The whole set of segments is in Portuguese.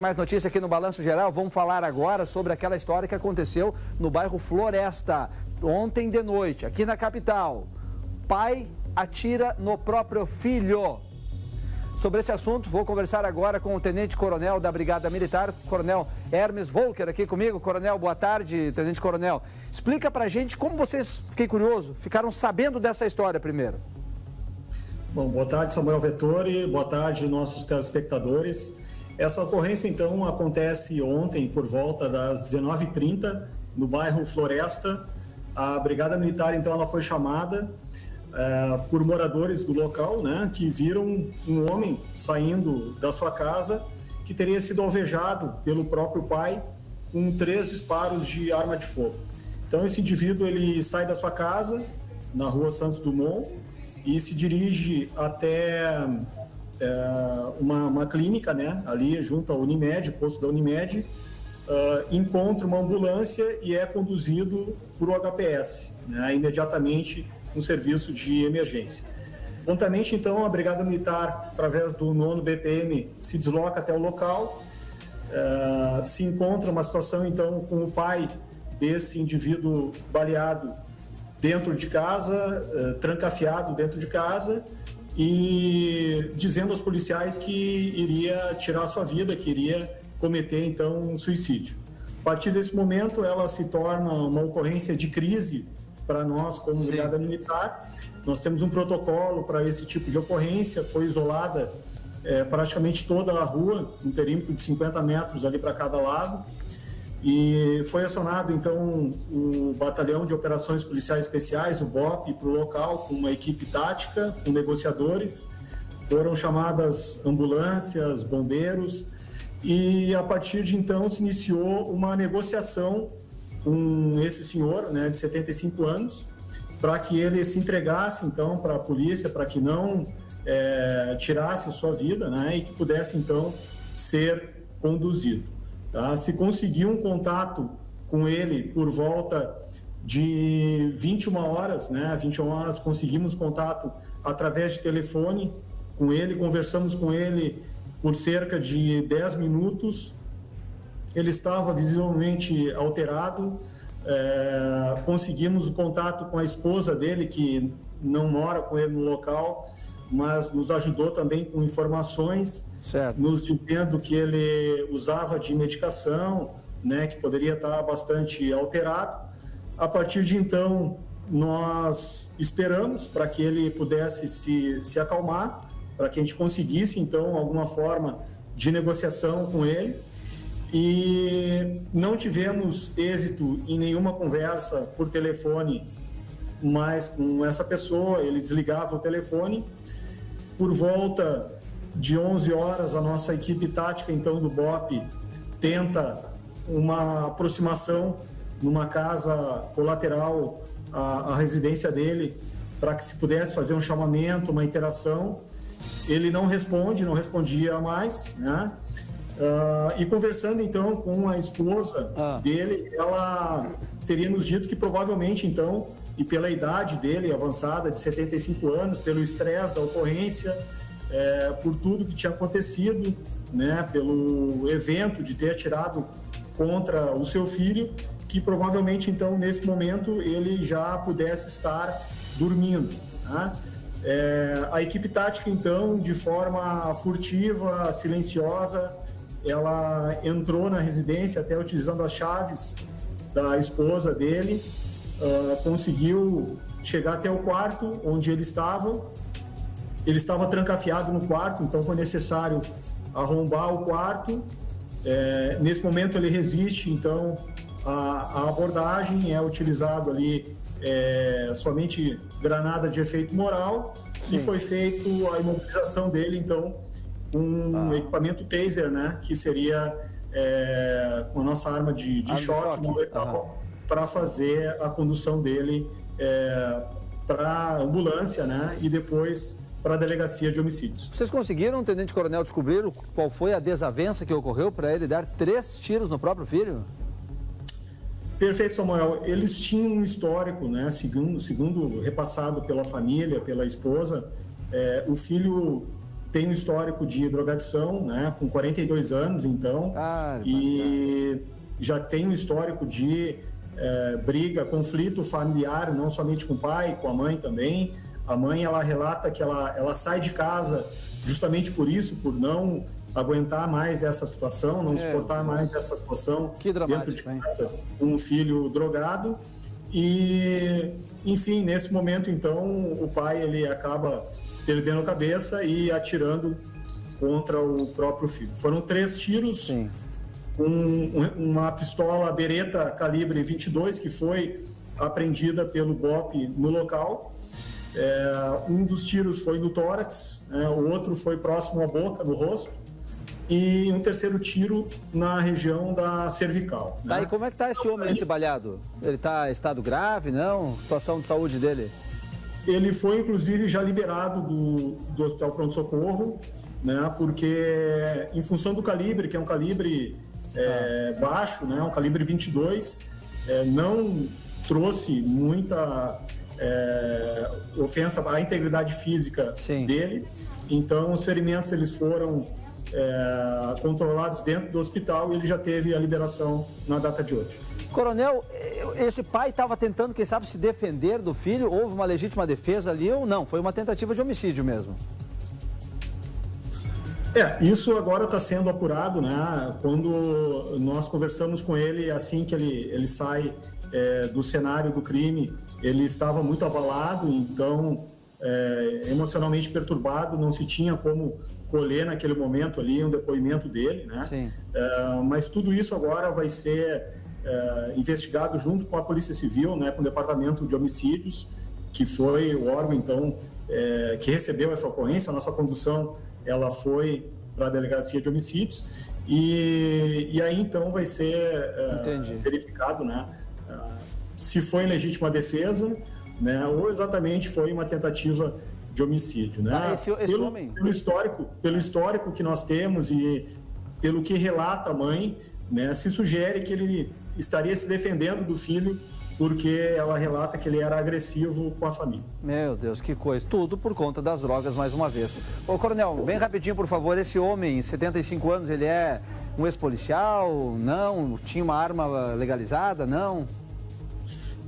Mais notícia aqui no Balanço Geral. Vamos falar agora sobre aquela história que aconteceu no bairro Floresta, ontem de noite, aqui na capital. Pai atira no próprio filho. Sobre esse assunto, vou conversar agora com o tenente-coronel da Brigada Militar, Coronel Hermes Volker, aqui comigo. Coronel, boa tarde, tenente-coronel. Explica pra gente como vocês, fiquei curioso, ficaram sabendo dessa história primeiro. Bom, boa tarde, Samuel Vettori, boa tarde, nossos telespectadores. Essa ocorrência, então, acontece ontem por volta das 19h30, no bairro Floresta. A Brigada Militar, então, ela foi chamada por moradores do local, né, que viram um homem saindo da sua casa que teria sido alvejado pelo próprio pai com 3 disparos de arma de fogo. Então, esse indivíduo, ele sai da sua casa, na rua Santos Dumont, e se dirige até uma clínica, né, ali junto à Unimed, posto da Unimed, encontra uma ambulância e é conduzido por o HPS, né, imediatamente um serviço de emergência. Prontamente, então, a Brigada Militar, através do 9º BPM, se desloca até o local, se encontra uma situação, então, com o pai desse indivíduo baleado dentro de casa, trancafiado dentro de casa, e dizendo aos policiais que iria tirar sua vida, que iria cometer, então, um suicídio. A partir desse momento, ela se torna uma ocorrência de crise para nós, como Sim. Brigada Militar. Nós temos um protocolo para esse tipo de ocorrência, foi isolada praticamente toda a rua, um perímetro de 50 metros ali para cada lado, e foi acionado, então, o Batalhão de Operações Policiais Especiais, o BOP, para o local, com uma equipe tática, com negociadores. Foram chamadas ambulâncias, bombeiros, e a partir de então se iniciou uma negociação com esse senhor, né, de 75 anos, para que ele se entregasse, então, para a polícia, para que não tirasse sua vida, né, e que pudesse, então, ser conduzido. Tá? Se conseguiu um contato com ele por volta de 21 horas, né? 21 horas conseguimos contato através de telefone com ele, conversamos com ele por cerca de 10 minutos. Ele estava visivelmente alterado, conseguimos o contato com a esposa dele, que não mora com ele no local, mas nos ajudou também com informações, certo, nos dizendo que ele usava de medicação, né, que poderia estar bastante alterado. A partir de então, nós esperamos para que ele pudesse se acalmar, para que a gente conseguisse, então, alguma forma de negociação com ele. E não tivemos êxito em nenhuma conversa por telefone mais com essa pessoa, ele desligava o telefone. Por volta de 11 horas, a nossa equipe tática, então, do BOP, tenta uma aproximação numa casa colateral à residência dele, para que se pudesse fazer um chamamento, uma interação. Ele não respondia mais, né? E conversando, então, com a esposa dele, ela teria nos dito que provavelmente, então, e pela idade dele avançada, de 75 anos, pelo estresse da ocorrência, por tudo que tinha acontecido, né, pelo evento de ter atirado contra o seu filho, que provavelmente, então, nesse momento, ele já pudesse estar dormindo, né? A equipe tática, então, de forma furtiva, silenciosa, ela entrou na residência, até utilizando as chaves da esposa dele, conseguiu chegar até o quarto onde ele estava. Ele estava trancafiado no quarto, então foi necessário arrombar o quarto. Nesse momento ele resiste, então, à abordagem, é utilizado ali somente granada de efeito moral. Sim. E foi feito a imobilização dele, então, com um equipamento taser, né, que seria com a nossa arma de choque para fazer a condução dele para a ambulância, né, e depois para a delegacia de homicídios. Vocês conseguiram, tenente-coronel, descobrir qual foi a desavença que ocorreu para ele dar 3 tiros no próprio filho? Perfeito, Samuel. Eles tinham um histórico, né, segundo repassado pela família, pela esposa. O filho tem um histórico de drogadição, né, com 42 anos, então, e já tem um histórico de briga, conflito familiar, não somente com o pai, com a mãe também. A mãe, ela relata que ela sai de casa justamente por isso, por não aguentar mais essa situação, não suportar mais essa situação dentro de casa, com um filho drogado. E, enfim, nesse momento, então, o pai, ele acaba perdendo a cabeça e atirando contra o próprio filho. Foram 3 tiros, uma pistola Beretta calibre 22, que foi apreendida pelo BOP no local. Um dos tiros foi no tórax, o outro foi próximo à boca, no rosto, e um terceiro tiro na região da cervical. Tá, e como é que tá esse homem, esse baleado? Ele tá em estado grave, não? Situação de saúde dele? Ele foi, inclusive, já liberado do Hospital Pronto-Socorro, né? Porque, em função do calibre, que é um calibre baixo, né? Um calibre 22, não trouxe muita ofensa à integridade física dele. Então, os ferimentos eles foram controlados dentro do hospital e ele já teve a liberação na data de hoje. Coronel, esse pai estava tentando, quem sabe, se defender do filho? Houve uma legítima defesa ali ou não? Foi uma tentativa de homicídio mesmo? Isso agora está sendo apurado, né? Quando nós conversamos com ele, assim que ele sai do cenário do crime, ele estava muito abalado, então emocionalmente perturbado, não se tinha como colher naquele momento ali um depoimento dele, né? Sim. Mas tudo isso agora vai ser investigado junto com a Polícia Civil, né? Com o Departamento de Homicídios, que foi o órgão, então, que recebeu essa ocorrência. A nossa condução, ela foi para a Delegacia de Homicídios e aí, então, vai ser verificado, né? Se foi legítima defesa, né? Ou exatamente foi uma tentativa de homicídio, né? Pelo histórico que nós temos e pelo que relata a mãe, né, se sugere que ele estaria se defendendo do filho porque ela relata que ele era agressivo com a família. Meu Deus, que coisa. Tudo por conta das drogas, mais uma vez. Ô, Coronel, bem rapidinho, por favor, esse homem, 75 anos, ele é um ex-policial? Não? Tinha uma arma legalizada? Não?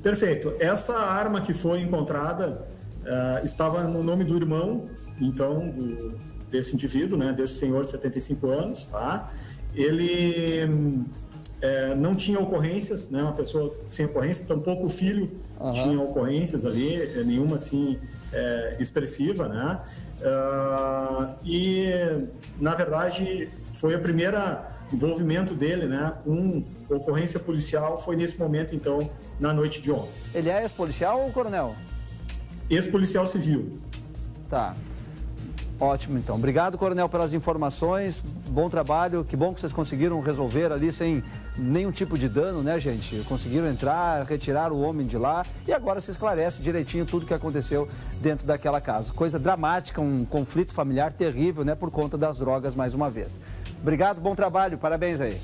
Perfeito. Essa arma que foi encontrada estava no nome do irmão, então, desse indivíduo, né, desse senhor de 75 anos, tá? Ele não tinha ocorrências, né, uma pessoa sem ocorrência, tampouco o filho tinha ocorrências ali, nenhuma assim expressiva, né? E, na verdade, foi o primeiro envolvimento dele, né, com ocorrência policial, foi nesse momento, então, na noite de ontem. Ele é ex-policial ou coronel? Ex-policial civil. Tá. Ótimo, então. Obrigado, Coronel, pelas informações. Bom trabalho. Que bom que vocês conseguiram resolver ali sem nenhum tipo de dano, né, gente? Conseguiram entrar, retirar o homem de lá e agora se esclarece direitinho tudo que aconteceu dentro daquela casa. Coisa dramática, um conflito familiar terrível, né, por conta das drogas, mais uma vez. Obrigado, bom trabalho. Parabéns aí.